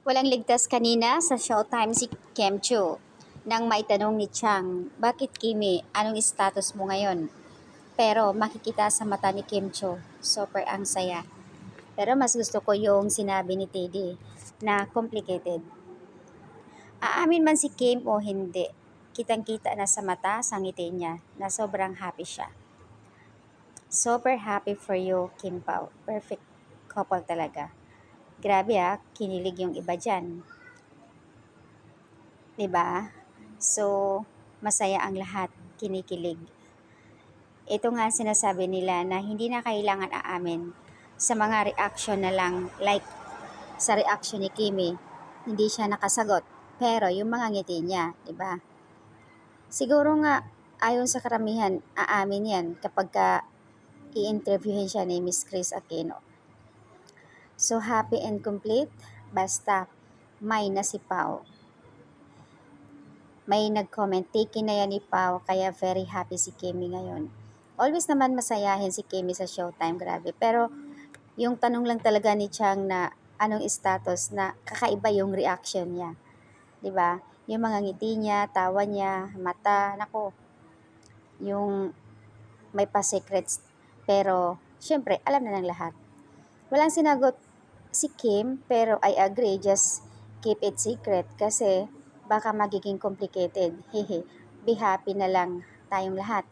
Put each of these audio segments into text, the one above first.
Walang ligtas kanina sa Showtime si Kem Chiu nang maitanong ni Chang, "Bakit Kimi, anong status mo ngayon?" Pero makikita sa mata ni Kim Chiu, super ang saya. Pero mas gusto ko yung sinabi ni Teddy na complicated. Aamin man si Kim o hindi, kitang-kita na sa mata, sa ngiti niya, na sobrang happy siya. Super happy for you, Kim Pao. Perfect couple talaga. Grabe kinilig yung iba dyan. 'Di ba? So, masaya ang lahat, kinikilig. Ito nga sinasabi nila na hindi na kailangan aamin sa mga reaction na lang, like sa reaction ni Kimi, hindi siya nakasagot. Pero yung mga ngiti niya, 'di ba? Siguro nga ayon sa karamihan, aamin 'yan kapag i-interviewin siya ni Miss Chris Aquino. So happy and complete basta may nasipaw. May nag-comment, taken na yan ni Pao, kaya very happy si Kimi ngayon. Always naman masayahin si Kimi sa Showtime, grabe. Pero yung tanong lang talaga ni Chang na anong status, na kakaiba yung reaction niya. 'Di ba? Yung mga ngiti niya, tawa niya, mata, nako, yung may pa-secrets. Pero, syempre, alam na ng lahat. Walang sinagot si Kim, pero I agree, just keep it secret kasi baka magiging complicated. Hehe, be happy na lang tayong lahat.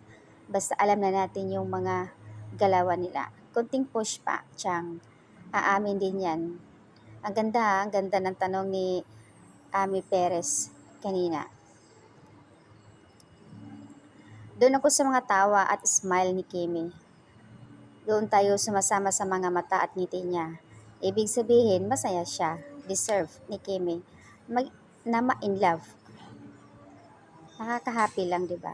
Basta alam na natin yung mga galawan nila. Konting push pa, Chang. Aamin din yan. Ang ganda ng tanong ni Ami Perez kanina. Doon ako sa mga tawa at smile ni Kimi. Doon tayo sumasama sa mga mata at ngiti niya. Ibig sabihin, masaya siya. Deserve ni Kimi na ma-in love. Nakaka-happy lang, di ba?